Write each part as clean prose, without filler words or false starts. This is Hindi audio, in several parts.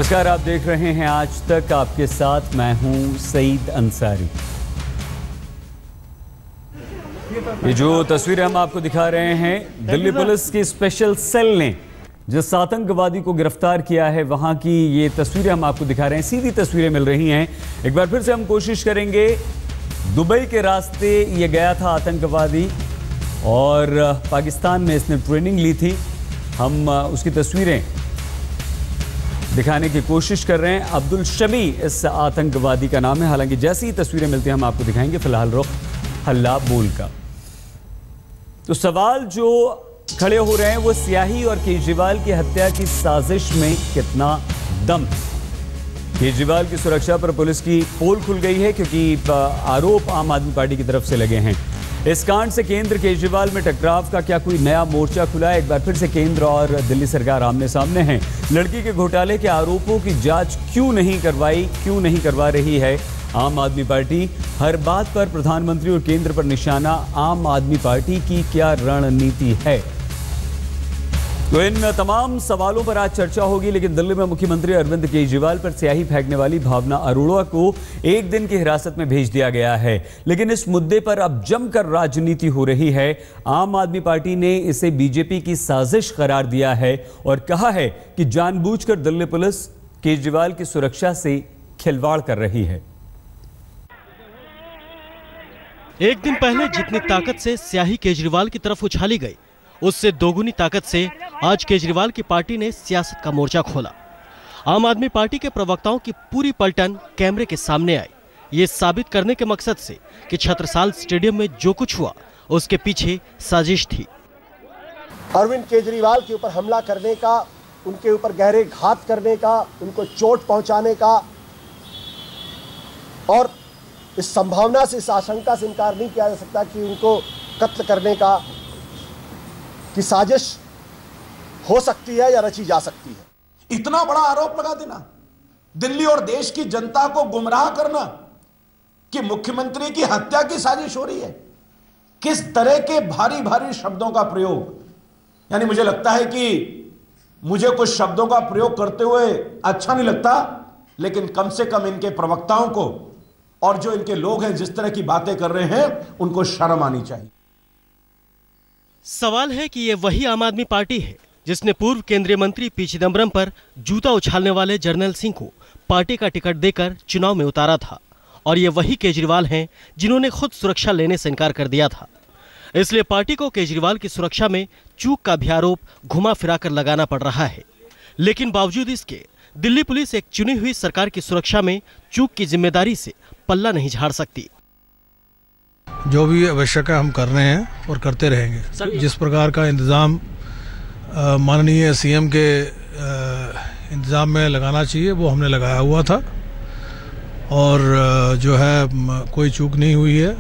नमस्कार, आप देख रहे हैं आज तक, आपके साथ मैं हूं सईद अंसारी। ये जो तस्वीरें हम आपको दिखा रहे हैं, दिल्ली पुलिस की स्पेशल सेल ने जिस आतंकवादी को गिरफ्तार किया है वहां की ये तस्वीरें हम आपको दिखा रहे हैं। सीधी तस्वीरें मिल रही हैं। एक बार फिर से हम कोशिश करेंगे। दुबई के रास्ते ये गया था आतंकवादी और पाकिस्तान में इसने ट्रेनिंग ली थी। हम उसकी तस्वीरें दिखाने की कोशिश कर रहे हैं। अब्दुल शमी इस आतंकवादी का नाम है। हालांकि जैसी ही तस्वीरें मिलती हैं हम आपको दिखाएंगे। फिलहाल रुख हल्ला बोल का। तो सवाल जो खड़े हो रहे हैं वो सियाही और केजरीवाल की हत्या की साजिश में कितना दम। केजरीवाल की सुरक्षा पर पुलिस की पोल खुल गई है क्योंकि आरोप आम आदमी पार्टी की तरफ से लगे हैं। इस कांड से केंद्र केजरीवाल में टकराव का क्या कोई नया मोर्चा खुला है? एक बार फिर से केंद्र और दिल्ली सरकार आमने सामने हैं। लड़की के घोटाले के आरोपों की जांच क्यों नहीं करवा रही है आम आदमी पार्टी? हर बात पर प्रधानमंत्री और केंद्र पर निशाना। आम आदमी पार्टी की क्या रणनीति है? तो इन तमाम सवालों पर आज चर्चा होगी। लेकिन दिल्ली में मुख्यमंत्री अरविंद केजरीवाल पर स्याही फेंकने वाली भावना अरोड़ा को एक दिन की हिरासत में भेज दिया गया है। लेकिन इस मुद्दे पर अब जमकर राजनीति हो रही है। आम आदमी पार्टी ने इसे बीजेपी की साजिश करार दिया है और कहा है कि जानबूझकर दिल्ली पुलिस केजरीवाल की सुरक्षा से खिलवाड़ कर रही है। एक दिन पहले जितनी ताकत से स्याही केजरीवाल की तरफ उछाली गई, उससे दोगुनी ताकत से आज केजरीवाल की पार्टी ने सियासत का मोर्चा खोला। आम आदमी पार्टी के प्रवक्ताओं की पूरी पलटन कैमरे के सामने आई, ये साबित करने के मकसद से कि छत्रसाल स्टेडियम में जो कुछ हुआ उसके पीछे साजिश थी। अरविंद केजरीवाल के ऊपर हमला करने का, उनके ऊपर गहरे घात करने का, उनको चोट पहुंचाने का और इस संभावना से, इस आशंका से इनकार नहीं किया जा सकता कि उनको कत्ल करने का की साजिश हो सकती है या रची जा सकती है। इतना बड़ा आरोप लगा देना, दिल्ली और देश की जनता को गुमराह करना कि मुख्यमंत्री की हत्या की साजिश हो रही है। किस तरह के भारी भारी शब्दों का प्रयोग, यानी मुझे लगता है कि मुझे कुछ शब्दों का प्रयोग करते हुए अच्छा नहीं लगता, लेकिन कम से कम इनके प्रवक्ताओं को और जो इनके लोग हैं जिस तरह की बातें कर रहे हैं उनको शर्म आनी चाहिए। सवाल है कि ये वही आम आदमी पार्टी है जिसने पूर्व केंद्रीय मंत्री पी चिदंबरम पर जूता उछालने वाले जर्नैल सिंह को पार्टी का टिकट देकर चुनाव में उतारा था, और ये वही केजरीवाल हैं जिन्होंने खुद सुरक्षा लेने से इनकार कर दिया था। इसलिए पार्टी को केजरीवाल की सुरक्षा में चूक का भी आरोप घुमा फिरा कर लगाना पड़ रहा है। लेकिन बावजूद इसके दिल्ली पुलिस एक चुनी हुई सरकार की सुरक्षा में चूक की जिम्मेदारी से पल्ला नहीं झाड़ सकती। जो भी आवश्यक है हम कर रहे हैं और करते रहेंगे। जिस प्रकार का इंतज़ाम माननीय सीएम के इंतज़ाम में लगाना चाहिए वो हमने लगाया हुआ था और जो है कोई चूक नहीं हुई है।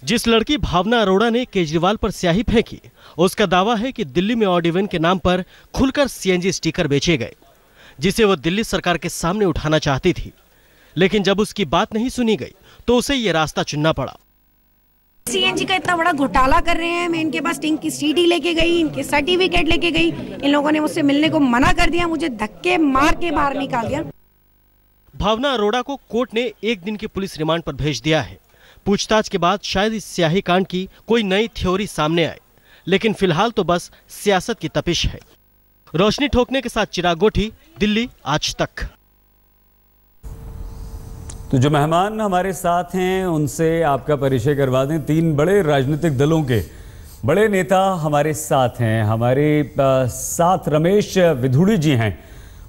जिस लड़की भावना अरोड़ा ने केजरीवाल पर स्याही फेंकी, उसका दावा है कि दिल्ली में ऑड इवन के नाम पर खुलकर सीएनजी स्टिकर बेचे गए, जिसे वो दिल्ली सरकार के सामने उठाना चाहती थी। लेकिन जब उसकी बात नहीं सुनी गई तो उसे ये रास्ता चुनना पड़ा। सीएनजी का इतना बड़ा घोटाला कर रहे हैं। मैं इनके पास टिंक की सीडी लेके गई, इनके सर्टिफिकेट लेके गई, इन लोगों ने मुझसे मिलने को मना कर दिया, मुझे धक्के मार के बाहर निकाल दिया। भावना अरोड़ा को कोर्ट ने एक दिन की पुलिस रिमांड पर भेज दिया है। पूछताछ के बाद शायद इस स्याही कांड की कोई नई थ्योरी सामने आए, लेकिन फिलहाल तो बस सियासत की तपिश है। रोशनी ठोकने के साथ चिराग गोठी, दिल्ली आज तक। तो जो मेहमान हमारे साथ हैं उनसे आपका परिचय करवा दें। तीन बड़े राजनीतिक दलों के बड़े नेता हमारे साथ हैं। हमारे साथ रमेश विधुड़ी जी हैं,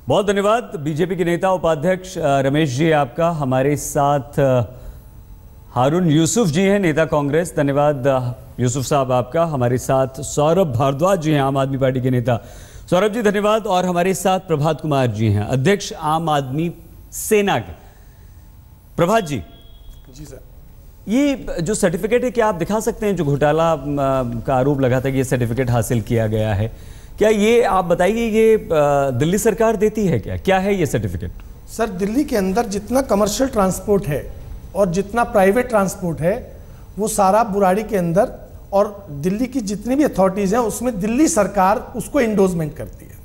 बहुत धन्यवाद। बीजेपी के नेता उपाध्यक्ष रमेश जी आपका। हमारे साथ हारून यूसुफ जी हैं, नेता कांग्रेस, धन्यवाद यूसुफ साहब आपका। हमारे साथ सौरभ भारद्वाज जी हैं, आम आदमी पार्टी के नेता, सौरभ जी धन्यवाद। और हमारे साथ प्रभात कुमार जी हैं, अध्यक्ष आम आदमी सेना के। प्रभात जी सर, ये जो सर्टिफिकेट है क्या आप दिखा सकते हैं? जो घोटाला का आरोप लगा था कि ये सर्टिफिकेट हासिल किया गया है, क्या ये आप बताइए ये दिल्ली सरकार देती है? क्या है ये सर्टिफिकेट? सर, दिल्ली के अंदर जितना कमर्शियल ट्रांसपोर्ट है और जितना प्राइवेट ट्रांसपोर्ट है वो सारा बुराड़ी के अंदर, और दिल्ली की जितनी भी अथॉरिटीज़ हैं उसमें दिल्ली सरकार उसको इंडोर्समेंट करती है।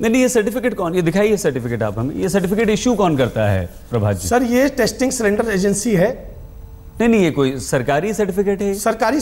नहीं, ये सर्टिफिकेट कौन, ये दिखाइए सर्टिफिकेट आप हमें, ये सर्टिफिकेट इश्यू कौन करता है प्रभात जी? सर ये टेस्टिंग सिलेंडर एजेंसी है। नहीं, ये कोई सरकारी सर्टिफिकेट है? सरकारी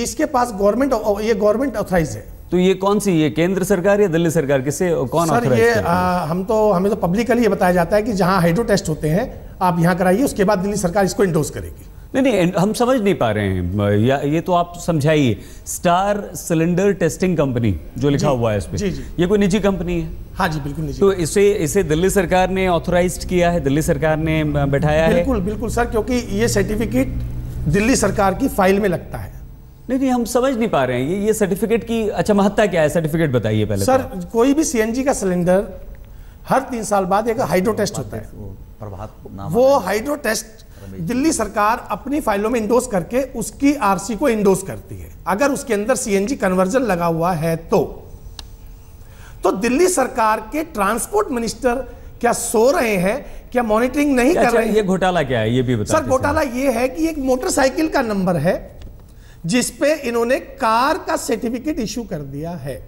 इसके पास गवर्नमेंट, ये गवर्नमेंट ऑथराइज है। तो ये कौन सी, ये केंद्र सरकार या दिल्ली सरकार, किससे, कौन सर ऑथराइज ये करता है? हमें तो पब्लिकली ये बताया जाता है कि जहां हाइड्रो टेस्ट होते हैं आप यहां कराइए, उसके बाद दिल्ली सरकार इसको इंडोर्स करेगी। नहीं, हम समझ नहीं पा रहे हैं, ये तो आप समझाइए। स्टार सिलेंडर टेस्टिंग कंपनी जो लिखा हुआ है इस पे, ये कोई निजी कंपनी है? हाँ जी, बिल्कुल निजी। तो इसे दिल्ली सरकार ने ऑथराइज्ड किया है, दिल्ली सरकार ने बैठाया है? बिल्कुल बिल्कुल सर, क्योंकि ये सर्टिफिकेट दिल्ली सरकार की फाइल में लगता है। नहीं, हम समझ नहीं पा रहे हैं ये सर्टिफिकेट की अच्छा महत्ता क्या है? सर्टिफिकेट बताइए पहले। सर कोई भी सीएनजी का सिलेंडर हर 3 साल बाद एक हाइड्रो टेस्ट होता है। वो हाइड्रो टेस्ट दिल्ली सरकार अपनी फाइलों में इंडोर्स करके उसकी आरसी को इंडोर्स करती है। अगर उसके अंदर सीएनजी कन्वर्जन लगा हुआ है तो दिल्ली सरकार के ट्रांसपोर्ट मिनिस्टर क्या सो रहे हैं, क्या मॉनिटरिंग नहीं कर रहे हैं? ये घोटाला क्या है ये भी बताइए। सर घोटाला ये है कि एक मोटरसाइकिल का नंबर है जिस पे इन्होंने कार का सर्टिफिकेट इशू कर दिया है।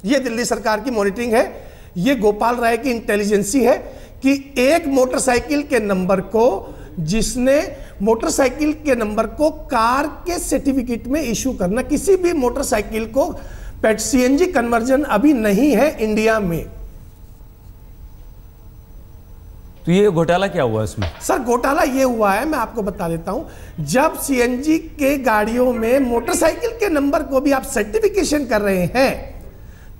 यह दिल्ली सरकार की मॉनिटरिंग है, यह गोपाल राय की इंटेलिजेंसी है कि एक मोटरसाइकिल के नंबर को, जिसने मोटरसाइकिल के नंबर को कार के सर्टिफिकेट में इशू करना, किसी भी मोटरसाइकिल को पेट सीएनजी कन्वर्जन अभी नहीं है इंडिया में। तो ये घोटाला क्या हुआ इसमें? सर घोटाला ये हुआ है, मैं आपको बता देता हूं। जब सीएनजी के गाड़ियों में मोटरसाइकिल के नंबर को भी आप सर्टिफिकेशन कर रहे हैं,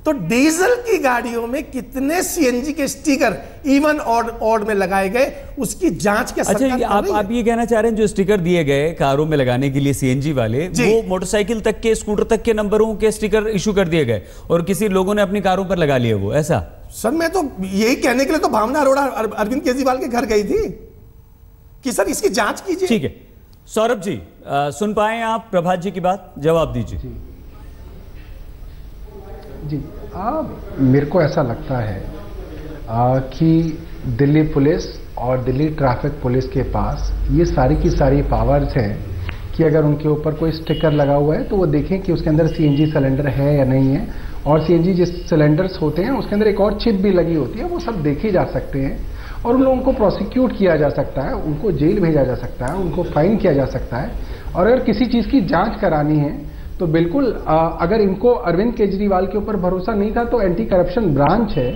तो डीजल की गाड़ियों में कितने सीएनजी के स्टिकर इवन ऑड में लगाए गए, उसकी जांच के सरकार कर रही है। आप ये कहना चाह रहे हैं जो स्टिकर दिए गए कारों में लगाने के लिए सीएनजी वाले, वो मोटरसाइकिल तक के, स्कूटर तक के नंबरों के स्टिकर इशू कर दिए गए और किसी लोगों ने अपनी कारों पर लगा लिए वो, ऐसा? सर मैं तो यही कहने के लिए तो भावना अरोड़ा अरविंद केजरीवाल के घर गई थी कि सर इसकी जांच कीजिए। ठीक है सौरभ जी, सुन पाए आप प्रभात जी की बात, जवाब दीजिए। जी मेरे को ऐसा लगता है कि दिल्ली पुलिस और दिल्ली ट्रैफिक पुलिस के पास ये सारी की सारी पावर्स हैं कि अगर उनके ऊपर कोई स्टिकर लगा हुआ है तो वो देखें कि उसके अंदर सीएनजी सिलेंडर है या नहीं है, और सीएनजी जिस सिलेंडर्स होते हैं उसके अंदर एक और चिप भी लगी होती है, वो सब देखे जा सकते हैं और उन लोगों को प्रोसिक्यूट किया जा सकता है, उनको जेल भेजा जा सकता है, उनको फाइन किया जा सकता है। और अगर किसी चीज़ की जांच करानी है तो बिल्कुल अगर इनको अरविंद केजरीवाल के ऊपर भरोसा नहीं था तो एंटी करप्शन ब्रांच है,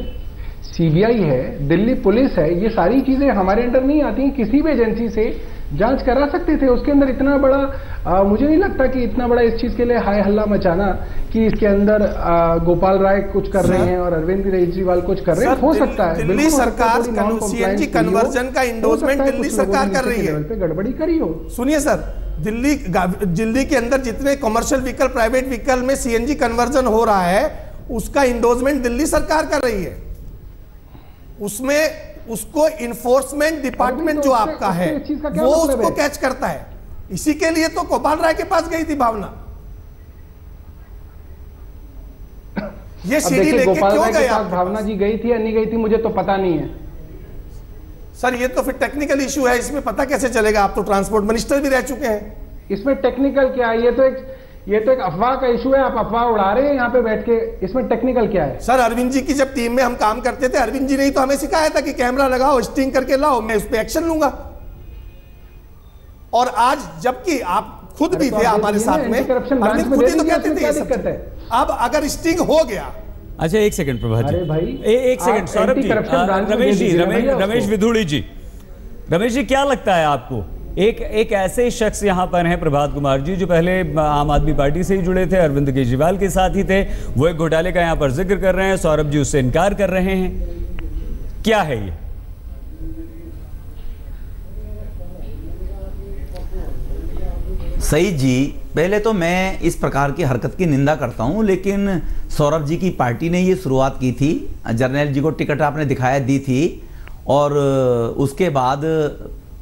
सीबीआई है, दिल्ली पुलिस है, ये सारी चीज़ें हमारे अंडर नहीं आती, किसी भी एजेंसी से जांच करा सकते थे। उसके अंदर इतना बड़ा मुझे नहीं लगता कि इतना बड़ा इस चीज़ के लिए हाय हल्ला मचाना कि इसके अंदर गोपाल राय कुछ कर रहे हैं और अरविंद केजरीवाल कुछ कर रहे हैं, हो सकता है। दिल्ली सरकार सीएनजी कन्वर्जन का इंडोर्समेंट दिल्ली सरकार कर रही है, गड़बड़ी करी हो। सुनिए सर, दिल्ली के अंदर जितने कमर्शियल व्हीकल, प्राइवेट व्हीकल में सीएनजी कन्वर्जन हो रहा है उसका इंडोर्समेंट दिल्ली सरकार कर रही है। उसमें उसको इन्फोर्समेंट डिपार्टमेंट जो आपका है वो उसको कैच करता है। इसी के लिए तो गोपाल राय के पास गई थी भावना, ये सीडी लेके क्यों गए आप? भावना जी गई थी या नहीं गई थी मुझे तो पता नहीं है सर, ये तो फिर टेक्निकल इशू है, इसमें पता कैसे चलेगा? आप तो ट्रांसपोर्ट मिनिस्टर भी रह चुके हैं। इसमें टेक्निकल क्या है? ये तो एक अफवाह का इशू है, आप अफवाह उड़ा रहे हैं यहाँ पे बैठ के, इसमें टेक्निकल क्या है? सर अरविंद जी की जब टीम में हम काम करते थे, अरविंद जी ने ही तो हमें सिखाया था कि कैमरा लगाओ, स्टिंग करके लाओ, मैं उस पर एक्शन लूंगा। और आज जबकि आप खुद भी थे हमारे साथ में, अरविंद खुद ही तो कहते थे ये सब। अब अगर स्टिंग हो गया, अच्छा एक सेकंड प्रभात जी, भाई एक सेकंड सौरभ जी, रमेश जी, रमेश विधुड़ी जी, रमेश जी क्या लगता है आपको? एक ऐसे शख्स यहाँ पर हैं प्रभात कुमार जी जो पहले आम आदमी पार्टी से ही जुड़े थे, अरविंद केजरीवाल के साथ ही थे, वो एक घोटाले का यहाँ पर जिक्र कर रहे हैं, सौरभ जी उससे इनकार कर रहे हैं, क्या है ये? सही जी, पहले तो मैं इस प्रकार की हरकत की निंदा करता हूं, लेकिन सौरभ जी की पार्टी ने ये शुरुआत की थी, जर्नैल जी को टिकट आपने दिखाया दी थी, और उसके बाद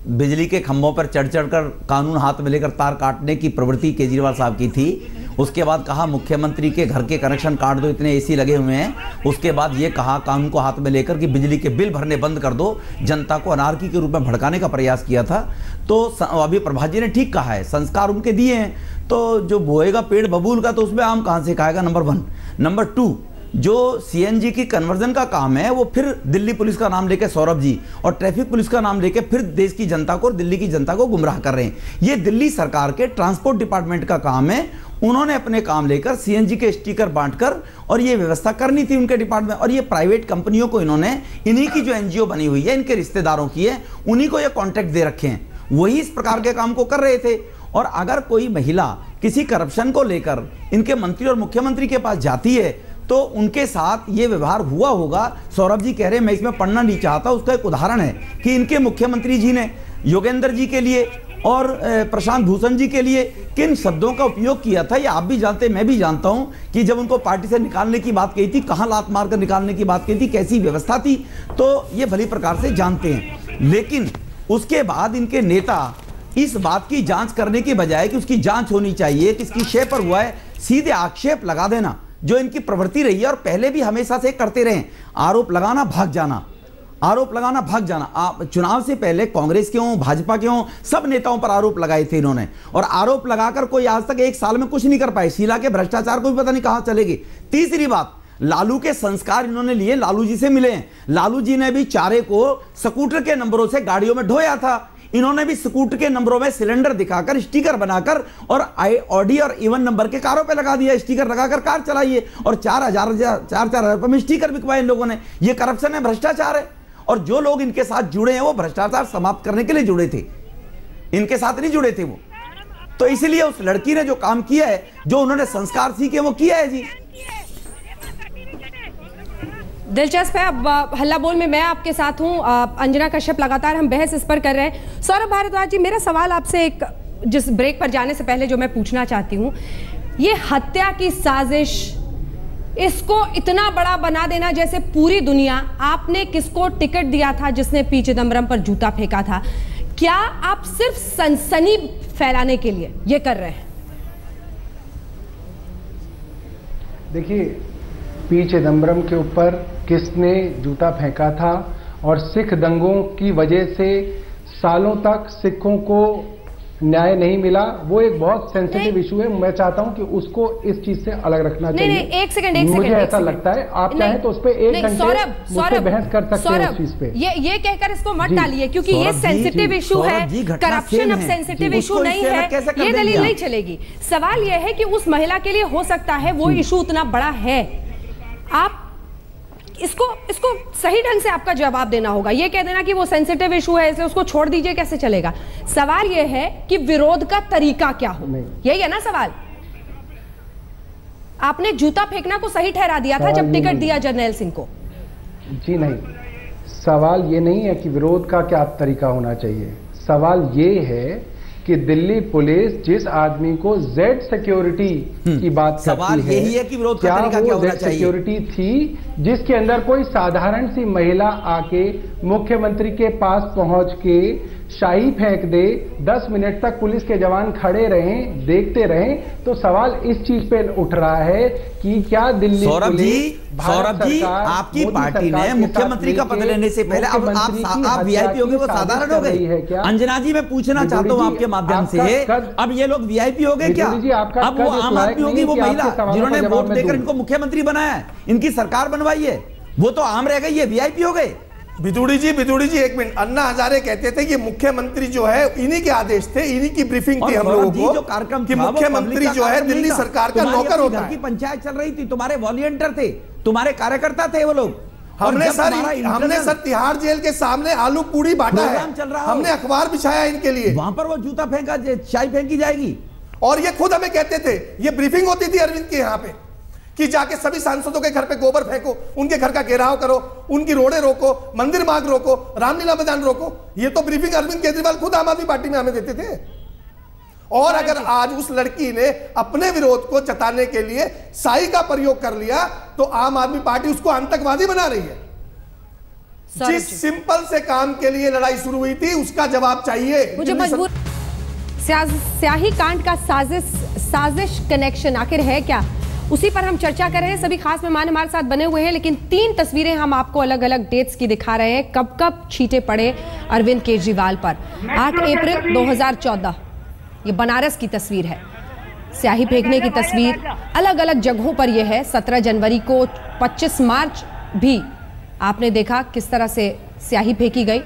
बिजली के खंभों पर चढ़ चढ़कर कानून हाथ में लेकर तार काटने की प्रवृत्ति केजरीवाल साहब की थी। उसके बाद कहा मुख्यमंत्री के घर के कनेक्शन काट दो, इतने एसी लगे हुए हैं। उसके बाद ये कहा कानून को हाथ में लेकर कि बिजली के बिल भरने बंद कर दो, जनता को अनारकी के रूप में भड़काने का प्रयास किया था। तो अभी प्रभात जी ने ठीक कहा है, संस्कार उनके दिए हैं, तो जो बोएगा पेड़ बबूल का तो उसमें आम कहाँ से खाएगा, नंबर 1। नंबर 2, जो सीएनजी की कन्वर्जन का काम है वो फिर दिल्ली पुलिस का नाम लेकर सौरभ जी और ट्रैफिक पुलिस का नाम लेकर फिर देश की जनता को और दिल्ली की जनता को गुमराह कर रहे हैं। ये दिल्ली सरकार के ट्रांसपोर्ट डिपार्टमेंट का काम है। उन्होंने अपने काम लेकर सीएनजी के स्टिकर बांटकर और ये व्यवस्था करनी थी उनके डिपार्टमेंट, और ये प्राइवेट कंपनियों को इन्होंने, इन्हीं की जो एनजीओ बनी हुई है इनके रिश्तेदारों की है, उन्हीं को ये कॉन्ट्रैक्ट दे रखे हैं, वही इस प्रकार के काम को कर रहे थे। और अगर कोई महिला किसी करप्शन को लेकर इनके मंत्री और मुख्यमंत्री के पास जाती है तो उनके साथ ये व्यवहार हुआ होगा। सौरभ जी कह रहे हैं मैं इसमें पढ़ना नहीं चाहता, उसका एक उदाहरण है कि इनके मुख्यमंत्री जी ने योगेंद्र जी के लिए और प्रशांत भूषण जी के लिए किन शब्दों का उपयोग किया था, ये आप भी जानते, मैं भी जानता हूं कि जब उनको पार्टी से निकालने की बात कही थी, कहां लात मारकर निकालने की बात कही थी, कैसी व्यवस्था थी, तो ये भली प्रकार से जानते हैं। लेकिन उसके बाद इनके नेता इस बात की जांच करने की बजाय कि उसकी जांच होनी चाहिए, किसकी शय पर हुआ है, सीधे आक्षेप लगा देना जो इनकी प्रवृत्ति रही है और पहले भी हमेशा से करते रहे। आरोप लगाना, भाग जाना, आरोप लगाना, भाग जाना। आप चुनाव से पहले कांग्रेस के हों, भाजपा के हों, सब नेताओं पर आरोप लगाए थे इन्होंने, और आरोप लगाकर कोई आज तक एक साल में कुछ नहीं कर पाए। शीला के भ्रष्टाचार को भी पता नहीं कहां चलेगी। तीसरी बात, लालू के संस्कार इन्होंने लिए, लालू जी से मिले हैं। लालू जी ने भी चारे को स्कूटर के नंबरों से गाड़ियों में ढोया था, इन्होंने भी स्कूटर के नंबरों में सिलेंडर दिखाकर स्टिकर बनाकर और ऑडी और इवन नंबर के कारों पे लगा दिया, स्टिकर लगाकर कार चलाइए और 4,000 रुपए में स्टिकर बिकवाए इन लोगों ने। ये करप्शन है, भ्रष्टाचार है। और जो लोग इनके साथ जुड़े हैं वो भ्रष्टाचार समाप्त करने के लिए जुड़े थे, इनके साथ नहीं जुड़े थे वो। तो इसलिए उस लड़की ने जो काम किया है, जो उन्होंने संस्कार सीखे वो किया है जी। दिलचस्प है। अब हल्ला बोल में मैं आपके साथ हूं, अंजना कश्यप, लगातार हम बहस इस पर कर रहे हैं। सौरभ भारद्वाज जी, मेरा सवाल आपसे एक, जिस ब्रेक पर जाने से पहले जो मैं पूछना चाहती हूं, ये हत्या की साजिश, इसको इतना बड़ा बना देना जैसे पूरी दुनिया, आपने किसको टिकट दिया था जिसने पी चिदम्बरम पर जूता फेंका था? क्या आप सिर्फ सनसनी फैलाने के लिए ये कर रहे हैं? देखिए, पी चिदम्बरम के ऊपर किसने जूता फेंका था और सिख दंगों की वजह से सालों तक सिखों को न्याय नहीं मिला, वो एक बहुत सेंसिटिव इशू है। मैं चाहता हूं कि उसको इस चीज से अलग रखना चाहिए। नहीं, एक सेकंड, मुझे ऐसा लगता है, आप चाहें तो उस पर 1 घंटे मुझसे बहस कर सकते हैं उस चीज पे। ये कहकर इसको मत टालिए, क्योंकि ये सेंसिटिव इशू है, करप्शन अब सेंसिटिव इशू नहीं है, ये दलील नहीं चलेगी। सवाल ये है कि उस महिला के लिए हो सकता है वो इशू उतना बड़ा है, आप इसको सही ढंग से आपका जवाब देना होगा। ये कह देना कि वो सेंसिटिव इशू है इसलिए उसको छोड़ दीजिए, कैसे चलेगा? सवाल ये है कि विरोध का तरीका क्या हो, यही है ना सवाल। आपने जूता फेंकना को सही ठहरा दिया था जब टिकट दिया जर्नैल सिंह को। जी नहीं, सवाल ये नहीं है कि विरोध का क्या तरीका होना चाहिए। सवाल ये है कि दिल्ली पुलिस जिस आदमी को जेड सिक्योरिटी की बात सवाल करती है, यही है कि विरोध का तरीका क्या होना चाहिए? सिक्योरिटी थी जिसके अंदर कोई साधारण सी महिला आके मुख्यमंत्री के पास पहुंच के शाही फेंक दे, 10 मिनट तक पुलिस के जवान खड़े रहें, देखते रहें, तो सवाल इस चीज पे उठ रहा है कि क्या दिल्ली सौरभ जी आपकी पार्टी ने मुख्यमंत्री का पद लेने से पहले अब आप वीआईपी हो गए, वो साधारण हो गए? अंजना जी, मैं पूछना चाहता हूं आपके माध्यम से, अब ये लोग वीआईपी हो गए क्या? अब वो आम आदमी होगी, वो महिला जिन्होंने वोट देकर इनको मुख्यमंत्री बनाया है, इनकी सरकार बनवाई है, वो तो आम रह गई है, वीआईपी हो गए। बिदुड़ी जी 1 मिनट, अन्ना हजारे कहते थे कि मुख्यमंत्री जो है इन्हीं के आदेश थे, इन्हीं की ब्रीफिंग थी हम लोगों को, जो कार्यक्रम कि मुख्यमंत्री जो है दिल्ली सरकार का नौकर होता है। पंचायत चल रही थी, तुम्हारे वॉलंटियर थे, तुम्हारे कार्यकर्ता थे वो लोग। हमने सर तिहाड़ जेल के सामने आलू पूड़ी बांटा है, हमने अखबार बिछाया इनके लिए, वहां पर वो जूता फेंका, शाही फेंकी जाएगी। और ये खुद हमें कहते थे, ये ब्रीफिंग होती थी अरविंद के यहाँ पे कि जाके सभी सांसदों के घर पे गोबर फेंको, उनके घर का घेराव करो, उनकी रोडे रोको, मंदिर मार्ग रोको, रामलीला मैदान रोको। ये तो ब्रीफिंग अरविंद केजरीवाल खुद आम आदमी पार्टी में हमें देते थे। और अगर आज उस लड़की ने अपने विरोध को जताने के लिए साई का प्रयोग कर लिया तो आम आदमी पार्टी उसको आतंकवादी बना रही है। जिस सिंपल से काम के लिए लड़ाई शुरू हुई थी उसका जवाब चाहिए। मुझे मजबूर स्याही कांड का साजिश कनेक्शन आखिर है क्या, उसी पर हम चर्चा कर रहे हैं। सभी खास मेहमान हमारे साथ बने हुए हैं, लेकिन 3 तस्वीरें हम आपको अलग अलग डेट्स की दिखा रहे हैं, कब कब छींटे पड़े अरविंद केजरीवाल पर। 8 अप्रैल 2014 ये बनारस की तस्वीर है। स्याही फेंकने की तस्वीर अलग अलग जगहों पर यह है। 17 जनवरी को, 25 मार्च भी आपने देखा किस तरह से स्याही फेंकी गई।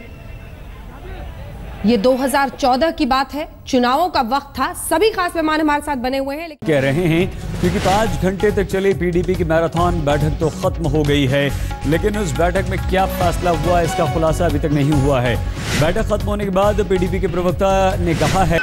ये 2014 की बात है, चुनावों का वक्त था, सभी खास मेहमान हमारे साथ बने हुए हैं। कह रहे हैं क्योंकि 5 घंटे तक चली पीडीपी की मैराथन बैठक तो खत्म हो गई है, लेकिन उस बैठक में क्या फैसला हुआ इसका खुलासा अभी तक नहीं हुआ है। बैठक खत्म होने के बाद पीडीपी के प्रवक्ता ने कहा है